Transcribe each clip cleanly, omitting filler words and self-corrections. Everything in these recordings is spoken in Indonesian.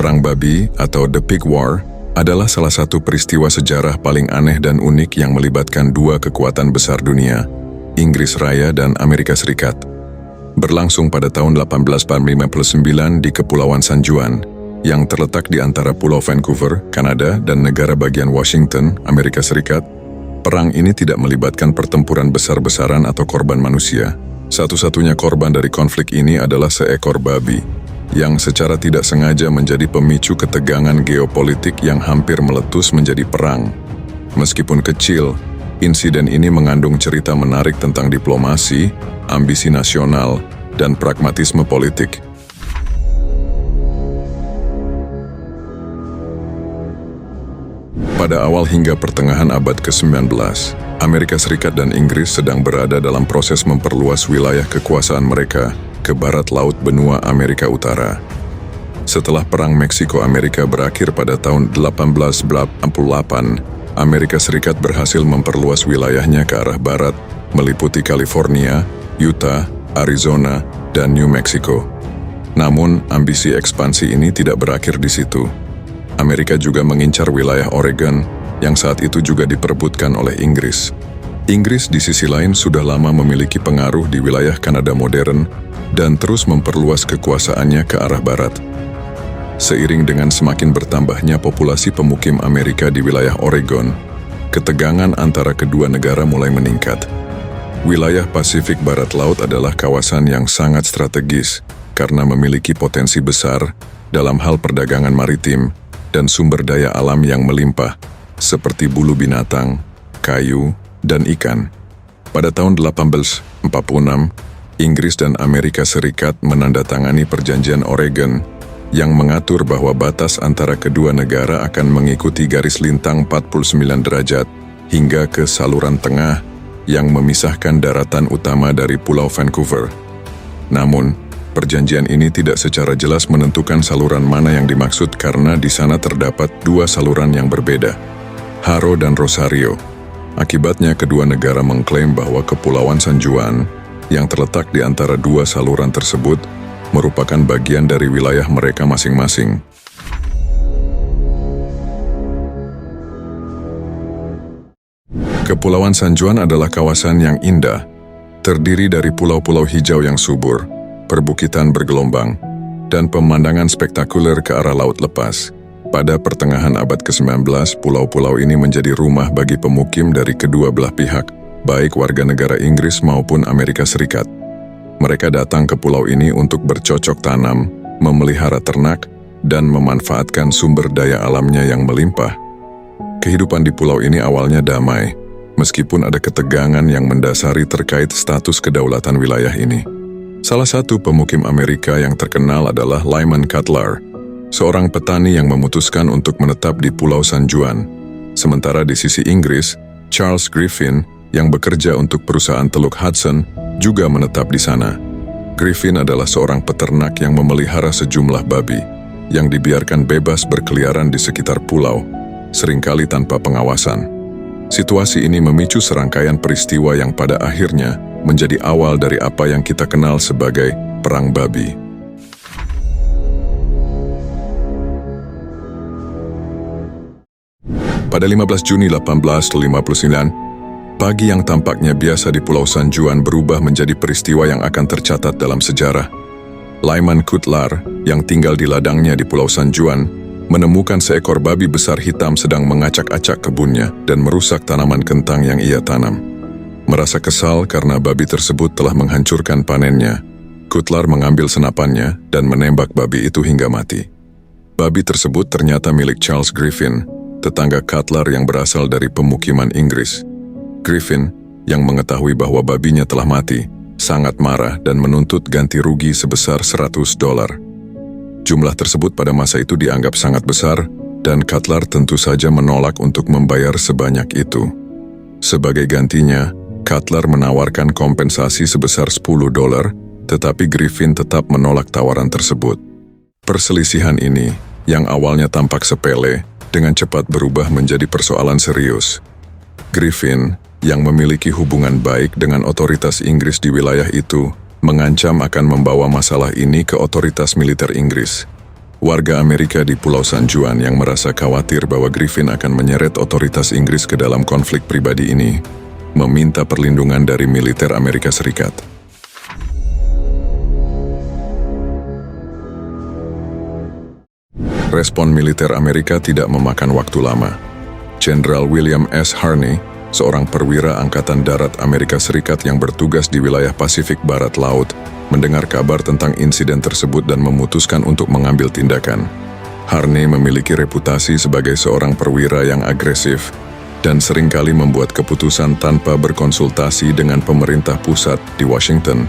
Perang Babi atau The Pig War adalah salah satu peristiwa sejarah paling aneh dan unik yang melibatkan dua kekuatan besar dunia, Inggris Raya dan Amerika Serikat. Berlangsung pada tahun 1859 di Kepulauan San Juan, yang terletak di antara Pulau Vancouver, Kanada, dan negara bagian Washington, Amerika Serikat. Perang ini tidak melibatkan pertempuran besar-besaran atau korban manusia. Satu-satunya korban dari konflik ini adalah seekor babi, yang secara tidak sengaja menjadi pemicu ketegangan geopolitik yang hampir meletus menjadi perang. Meskipun kecil, insiden ini mengandung cerita menarik tentang diplomasi, ambisi nasional, dan pragmatisme politik. Pada awal hingga pertengahan abad ke-19, Amerika Serikat dan Inggris sedang berada dalam proses memperluas wilayah kekuasaan mereka ke barat laut benua Amerika Utara. Setelah Perang Meksiko-Amerika berakhir pada tahun 1888, Amerika Serikat berhasil memperluas wilayahnya ke arah barat, meliputi California, Utah, Arizona, dan New Mexico. Namun, ambisi ekspansi ini tidak berakhir di situ. Amerika juga mengincar wilayah Oregon, yang saat itu juga diperebutkan oleh Inggris. Inggris di sisi lain sudah lama memiliki pengaruh di wilayah Kanada modern dan terus memperluas kekuasaannya ke arah barat. Seiring dengan semakin bertambahnya populasi pemukim Amerika di wilayah Oregon, ketegangan antara kedua negara mulai meningkat. Wilayah Pasifik Barat Laut adalah kawasan yang sangat strategis karena memiliki potensi besar dalam hal perdagangan maritim dan sumber daya alam yang melimpah, seperti bulu binatang, kayu, dan ikan. Pada tahun 1846, Inggris dan Amerika Serikat menandatangani Perjanjian Oregon yang mengatur bahwa batas antara kedua negara akan mengikuti garis lintang 49 derajat hingga ke saluran tengah yang memisahkan daratan utama dari Pulau Vancouver. Namun, perjanjian ini tidak secara jelas menentukan saluran mana yang dimaksud karena di sana terdapat dua saluran yang berbeda, Haro dan Rosario. Akibatnya kedua negara mengklaim bahwa Kepulauan San Juan yang terletak di antara dua saluran tersebut merupakan bagian dari wilayah mereka masing-masing. Kepulauan San Juan adalah kawasan yang indah, terdiri dari pulau-pulau hijau yang subur, perbukitan bergelombang, dan pemandangan spektakuler ke arah laut lepas. Pada pertengahan abad ke-19, pulau-pulau ini menjadi rumah bagi pemukim dari kedua belah pihak, baik warga negara Inggris maupun Amerika Serikat. Mereka datang ke pulau ini untuk bercocok tanam, memelihara ternak, dan memanfaatkan sumber daya alamnya yang melimpah. Kehidupan di pulau ini awalnya damai, meskipun ada ketegangan yang mendasari terkait status kedaulatan wilayah ini. Salah satu pemukim Amerika yang terkenal adalah Lyman Cutler, seorang petani yang memutuskan untuk menetap di Pulau San Juan. Sementara di sisi Inggris, Charles Griffin, yang bekerja untuk perusahaan Teluk Hudson, juga menetap di sana. Griffin adalah seorang peternak yang memelihara sejumlah babi, yang dibiarkan bebas berkeliaran di sekitar pulau, seringkali tanpa pengawasan. Situasi ini memicu serangkaian peristiwa yang pada akhirnya menjadi awal dari apa yang kita kenal sebagai Perang Babi. Pada 15 Juni 1859, pagi yang tampaknya biasa di Pulau San Juan berubah menjadi peristiwa yang akan tercatat dalam sejarah. Lyman Cutler, yang tinggal di ladangnya di Pulau San Juan, menemukan seekor babi besar hitam sedang mengacak-acak kebunnya dan merusak tanaman kentang yang ia tanam. Merasa kesal karena babi tersebut telah menghancurkan panennya, Cutler mengambil senapannya dan menembak babi itu hingga mati. Babi tersebut ternyata milik Charles Griffin, tetangga Cutler yang berasal dari pemukiman Inggris. Griffin, yang mengetahui bahwa babinya telah mati, sangat marah dan menuntut ganti rugi sebesar $100. Jumlah tersebut pada masa itu dianggap sangat besar, dan Cutler tentu saja menolak untuk membayar sebanyak itu. Sebagai gantinya, Cutler menawarkan kompensasi sebesar $10, tetapi Griffin tetap menolak tawaran tersebut. Perselisihan ini, yang awalnya tampak sepele, dengan cepat berubah menjadi persoalan serius. Griffin, yang memiliki hubungan baik dengan otoritas Inggris di wilayah itu, mengancam akan membawa masalah ini ke otoritas militer Inggris. Warga Amerika di Pulau San Juan yang merasa khawatir bahwa Griffin akan menyeret otoritas Inggris ke dalam konflik pribadi ini, meminta perlindungan dari militer Amerika Serikat. Respon militer Amerika tidak memakan waktu lama. Jenderal William S. Harney, seorang perwira Angkatan Darat Amerika Serikat yang bertugas di wilayah Pasifik Barat Laut, mendengar kabar tentang insiden tersebut dan memutuskan untuk mengambil tindakan. Harney memiliki reputasi sebagai seorang perwira yang agresif dan seringkali membuat keputusan tanpa berkonsultasi dengan pemerintah pusat di Washington.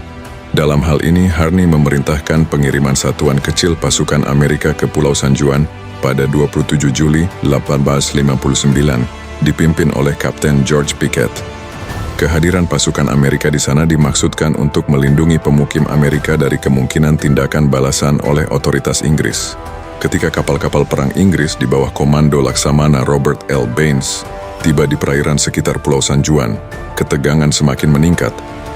Dalam hal ini, Harney memerintahkan pengiriman satuan kecil pasukan Amerika ke Pulau San Juan pada 27 Juli 1859, dipimpin oleh Kapten George Pickett. Kehadiran pasukan Amerika di sana dimaksudkan untuk melindungi pemukim Amerika dari kemungkinan tindakan balasan oleh otoritas Inggris. Ketika kapal-kapal perang Inggris di bawah komando Laksamana Robert L. Baines tiba di perairan sekitar Pulau San Juan, ketegangan semakin meningkat.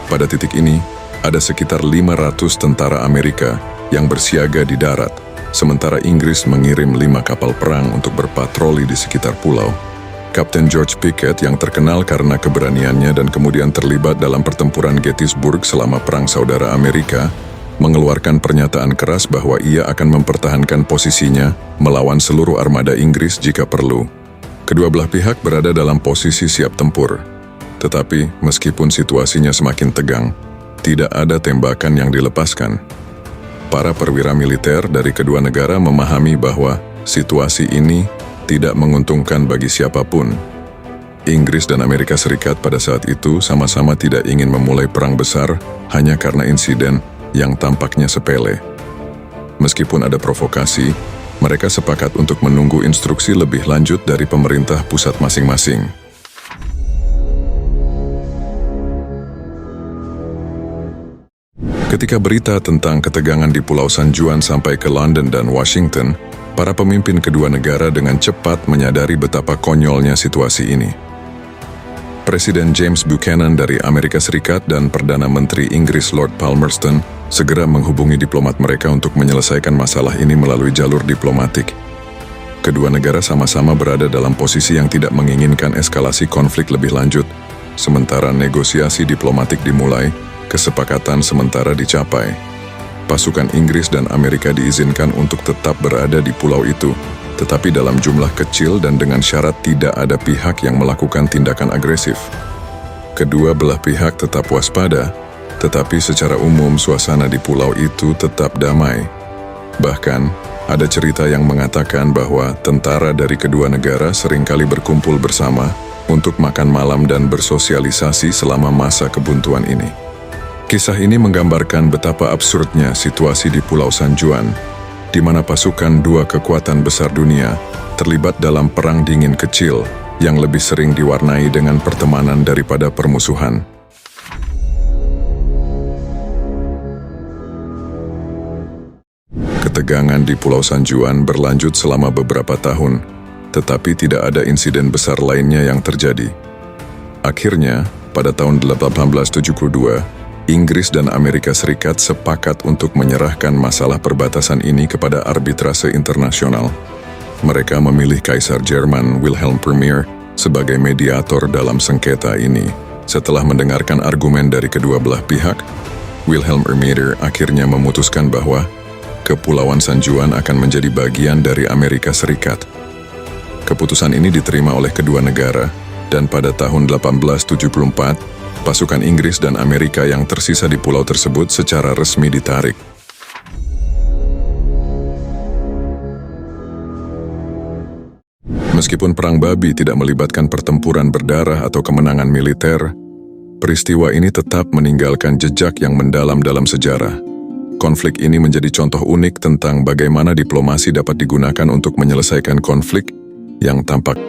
Pada titik ini, ada sekitar 500 tentara Amerika yang bersiaga di darat, sementara Inggris mengirim 5 kapal perang untuk berpatroli di sekitar pulau. Kapten George Pickett yang terkenal karena keberaniannya dan kemudian terlibat dalam pertempuran Gettysburg selama Perang Saudara Amerika, mengeluarkan pernyataan keras bahwa ia akan mempertahankan posisinya melawan seluruh armada Inggris jika perlu. Kedua belah pihak berada dalam posisi siap tempur. Tetapi, meskipun situasinya semakin tegang, tidak ada tembakan yang dilepaskan. Para perwira militer dari kedua negara memahami bahwa situasi ini tidak menguntungkan bagi siapapun. Inggris dan Amerika Serikat pada saat itu sama-sama tidak ingin memulai perang besar hanya karena insiden yang tampaknya sepele. Meskipun ada provokasi, mereka sepakat untuk menunggu instruksi lebih lanjut dari pemerintah pusat masing-masing. Ketika berita tentang ketegangan di Pulau San Juan sampai ke London dan Washington, para pemimpin kedua negara dengan cepat menyadari betapa konyolnya situasi ini. Presiden James Buchanan dari Amerika Serikat dan Perdana Menteri Inggris Lord Palmerston segera menghubungi diplomat mereka untuk menyelesaikan masalah ini melalui jalur diplomatik. Kedua negara sama-sama berada dalam posisi yang tidak menginginkan eskalasi konflik lebih lanjut, sementara negosiasi diplomatik dimulai, kesepakatan sementara dicapai. Pasukan Inggris dan Amerika diizinkan untuk tetap berada di pulau itu, tetapi dalam jumlah kecil dan dengan syarat tidak ada pihak yang melakukan tindakan agresif. Kedua belah pihak tetap waspada, tetapi secara umum suasana di pulau itu tetap damai. Bahkan, ada cerita yang mengatakan bahwa tentara dari kedua negara seringkali berkumpul bersama untuk makan malam dan bersosialisasi selama masa kebuntuan ini. Kisah ini menggambarkan betapa absurdnya situasi di Pulau San Juan, di mana pasukan dua kekuatan besar dunia terlibat dalam perang dingin kecil yang lebih sering diwarnai dengan pertemanan daripada permusuhan. Ketegangan di Pulau San Juan berlanjut selama beberapa tahun, tetapi tidak ada insiden besar lainnya yang terjadi. Akhirnya, pada tahun 1872, Inggris dan Amerika Serikat sepakat untuk menyerahkan masalah perbatasan ini kepada arbitrase internasional. Mereka memilih Kaisar Jerman Wilhelm I sebagai mediator dalam sengketa ini. Setelah mendengarkan argumen dari kedua belah pihak, Wilhelm I akhirnya memutuskan bahwa Kepulauan San Juan akan menjadi bagian dari Amerika Serikat. Keputusan ini diterima oleh kedua negara, dan pada tahun 1874, pasukan Inggris dan Amerika yang tersisa di pulau tersebut secara resmi ditarik. Meskipun Perang Babi tidak melibatkan pertempuran berdarah atau kemenangan militer, peristiwa ini tetap meninggalkan jejak yang mendalam dalam sejarah. Konflik ini menjadi contoh unik tentang bagaimana diplomasi dapat digunakan untuk menyelesaikan konflik yang tampak